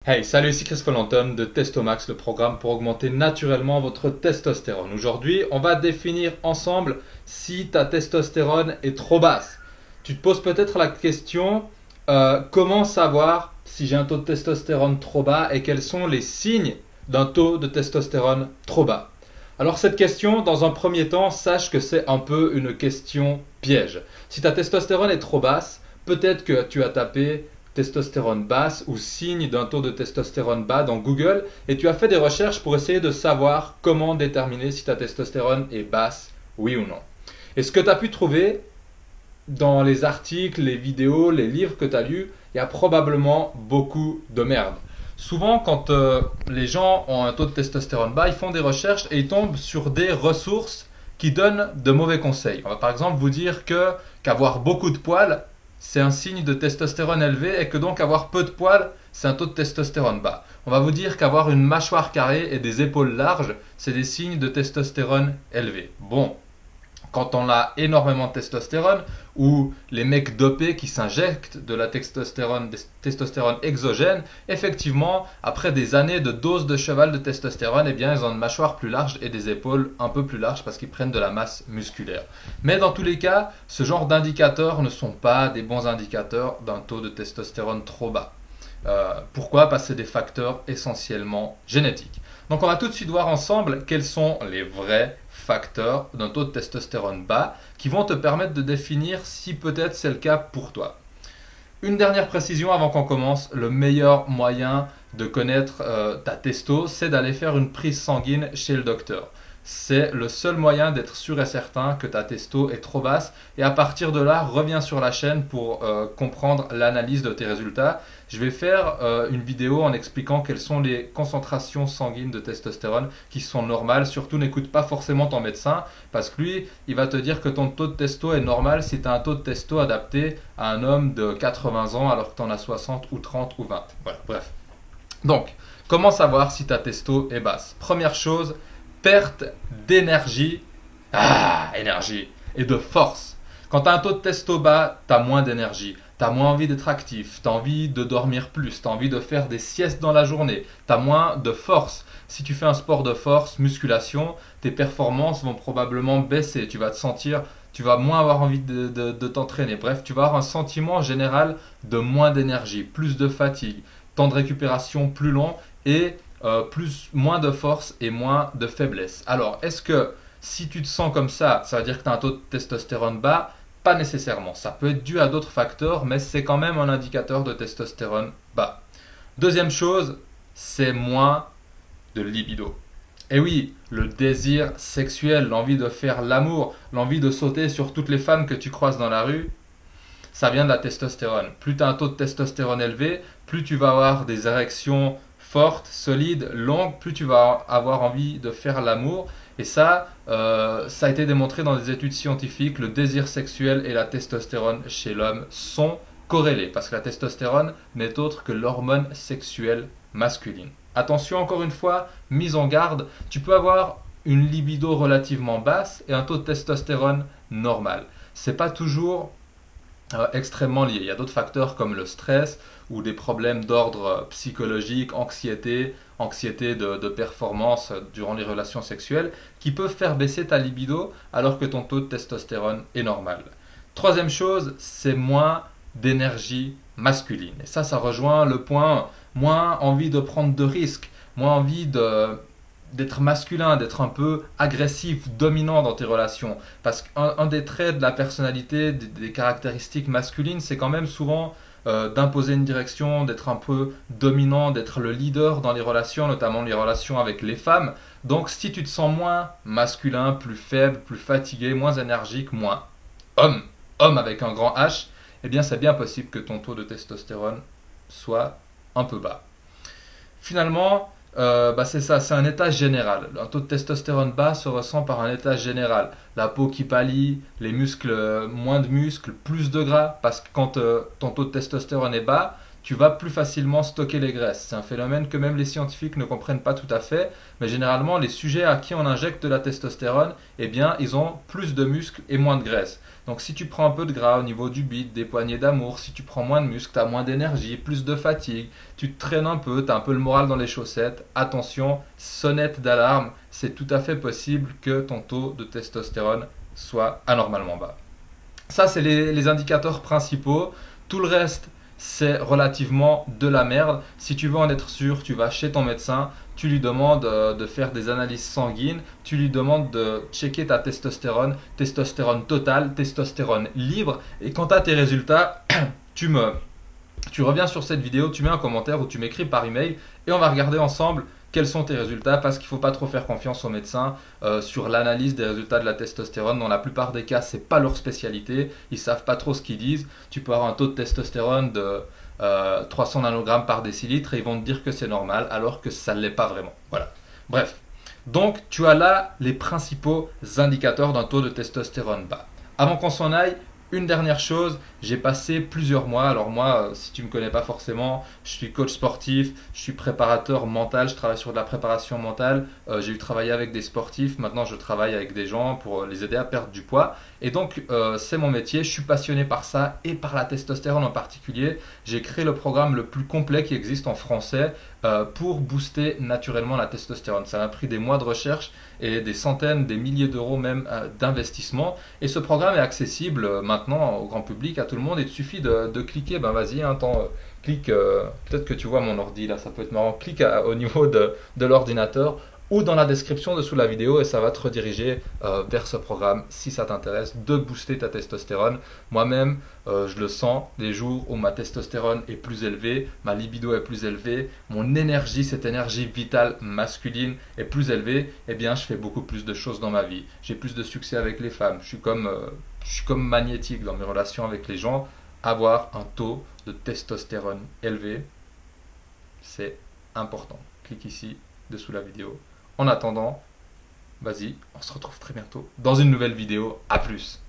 Hey, salut, ici Chris Follenton de Testomax, le programme pour augmenter naturellement votre testostérone. Aujourd'hui, on va définir ensemble si ta testostérone est trop basse. Tu te poses peut-être la question, comment savoir si j'ai un taux de testostérone trop bas et quels sont les signes d'un taux de testostérone trop bas. Alors cette question, dans un premier temps, sache que c'est un peu une question piège. Si ta testostérone est trop basse, peut-être que tu as tapé testostérone basse ou signe d'un taux de testostérone bas dans Google et tu as fait des recherches pour essayer de savoir comment déterminer si ta testostérone est basse, oui ou non. Et ce que tu as pu trouver dans les articles, les vidéos, les livres que tu as lus, il y a probablement beaucoup de merde. Souvent, quand les gens ont un taux de testostérone bas, ils font des recherches et ils tombent sur des ressources qui donnent de mauvais conseils. On va par exemple vous dire que qu'avoir beaucoup de poils, c'est un signe de testostérone élevé et que donc avoir peu de poils, c'est un taux de testostérone bas. On va vous dire qu'avoir une mâchoire carrée et des épaules larges, c'est des signes de testostérone élevé. Bon, quand on a énormément de testostérone, ou les mecs dopés qui s'injectent de la testostérone exogène, effectivement, après des années de dose de cheval de testostérone, eh bien, ils ont une mâchoire plus large et des épaules un peu plus larges parce qu'ils prennent de la masse musculaire. Mais dans tous les cas, ce genre d'indicateurs ne sont pas des bons indicateurs d'un taux de testostérone trop bas. Pourquoi? Parce que c'est des facteurs essentiellement génétiques. Donc on va tout de suite voir ensemble quels sont les vrais facteurs d'un taux de testostérone bas qui vont te permettre de définir si peut-être c'est le cas pour toi. Une dernière précision avant qu'on commence, le meilleur moyen de connaître ta testo, c'est d'aller faire une prise sanguine chez le docteur. C'est le seul moyen d'être sûr et certain que ta testo est trop basse. Et à partir de là, reviens sur la chaîne pour comprendre l'analyse de tes résultats. Je vais faire une vidéo en expliquant quelles sont les concentrations sanguines de testostérone qui sont normales. Surtout, n'écoute pas forcément ton médecin parce que lui, il va te dire que ton taux de testo est normal si tu as un taux de testo adapté à un homme de 80 ans alors que tu en as 60 ou 30 ou 20. Voilà, bref. Donc, comment savoir si ta testo est basse? Première chose, perte d'énergie, énergie, et de force. Quand tu as un taux de testo bas, tu as moins d'énergie, tu as moins envie d'être actif, tu as envie de dormir plus, tu as envie de faire des siestes dans la journée, tu as moins de force. Si tu fais un sport de force, musculation, tes performances vont probablement baisser, tu vas te sentir, tu vas moins avoir envie de t'entraîner. Bref, tu vas avoir un sentiment général de moins d'énergie, plus de fatigue, temps de récupération plus long et moins de force et moins de faiblesse. Alors, est-ce que si tu te sens comme ça veut dire que tu as un taux de testostérone bas? Pas nécessairement. Ça peut être dû à d'autres facteurs, mais c'est quand même un indicateur de testostérone bas. Deuxième chose, c'est moins de libido. Et oui, le désir sexuel, l'envie de faire l'amour, l'envie de sauter sur toutes les femmes que tu croises dans la rue, ça vient de la testostérone. Plus tu as un taux de testostérone élevé, plus tu vas avoir des érections fortes, solides, longues, plus tu vas avoir envie de faire l'amour. Et ça a été démontré dans des études scientifiques. Le désir sexuel et la testostérone chez l'homme sont corrélés parce que la testostérone n'est autre que l'hormone sexuelle masculine. Attention, encore une fois, mise en garde, tu peux avoir une libido relativement basse et un taux de testostérone normal. C'est pas toujours extrêmement liés. Il y a d'autres facteurs comme le stress ou des problèmes d'ordre psychologique, anxiété de performance durant les relations sexuelles qui peuvent faire baisser ta libido alors que ton taux de testostérone est normal. Troisième chose, c'est moins d'énergie masculine. Et ça rejoint le point moins envie de prendre de risques, moins envie d'être masculin, d'être un peu agressif, dominant dans tes relations. Parce qu'un des traits de la personnalité, des caractéristiques masculines, c'est quand même souvent d'imposer une direction, d'être un peu dominant, d'être le leader dans les relations, notamment les relations avec les femmes. Donc si tu te sens moins masculin, plus faible, plus fatigué, moins énergique, moins homme, homme avec un grand H, eh bien c'est bien possible que ton taux de testostérone soit un peu bas. Finalement, c'est ça, c'est un état général. Un taux de testostérone bas se ressent par un état général. La peau qui pâlit, les muscles, moins de muscles, plus de gras, parce que quand ton taux de testostérone est bas, tu vas plus facilement stocker les graisses. C'est un phénomène que même les scientifiques ne comprennent pas tout à fait, mais généralement les sujets à qui on injecte de la testostérone, eh bien ils ont plus de muscles et moins de graisse. Donc si tu prends un peu de gras au niveau du bide, des poignées d'amour, si tu prends moins de muscles, tu as moins d'énergie, plus de fatigue, tu te traînes un peu, tu as un peu le moral dans les chaussettes, attention, sonnette d'alarme, c'est tout à fait possible que ton taux de testostérone soit anormalement bas. Ça, c'est les indicateurs principaux. Tout le reste, c'est relativement de la merde. Si tu veux en être sûr, tu vas chez ton médecin, tu lui demandes de faire des analyses sanguines, tu lui demandes de checker ta testostérone, testostérone totale, testostérone libre. Et quand tu as tes résultats, tu me, tu reviens sur cette vidéo, tu mets un commentaire ou tu m'écris par email et on va regarder ensemble quels sont tes résultats parce qu'il ne faut pas trop faire confiance aux médecins sur l'analyse des résultats de la testostérone. Dans la plupart des cas, ce n'est pas leur spécialité, ils ne savent pas trop ce qu'ils disent. Tu peux avoir un taux de testostérone de 300 nanogrammes par décilitre et ils vont te dire que c'est normal alors que ça ne l'est pas vraiment. Voilà. Bref. Donc, tu as là les principaux indicateurs d'un taux de testostérone bas. Avant qu'on s'en aille, une dernière chose, j'ai passé plusieurs mois, alors moi, si tu ne me connais pas forcément, je suis coach sportif, je suis préparateur mental, je travaille sur de la préparation mentale, j'ai eu travaillé avec des sportifs, maintenant je travaille avec des gens pour les aider à perdre du poids, et donc c'est mon métier, je suis passionné par ça et par la testostérone en particulier. J'ai créé le programme le plus complet qui existe en français pour booster naturellement la testostérone. Ça m'a pris des mois de recherche et des centaines, des milliers d'euros même d'investissement. Et ce programme est accessible maintenant au grand public, à tout le monde. Il te suffit de cliquer, ben vas-y, clique, peut-être que tu vois mon ordi là, ça peut être marrant, clique au niveau de l'ordinateur ou dans la description dessous la vidéo et ça va te rediriger vers ce programme si ça t'intéresse de booster ta testostérone. Moi-même, je le sens les jours où ma testostérone est plus élevée, ma libido est plus élevée, mon énergie, cette énergie vitale masculine est plus élevée, eh bien je fais beaucoup plus de choses dans ma vie. J'ai plus de succès avec les femmes, je suis comme magnétique dans mes relations avec les gens. Avoir un taux de testostérone élevé, c'est important. Clique ici dessous la vidéo. En attendant, vas-y, on se retrouve très bientôt dans une nouvelle vidéo. À plus!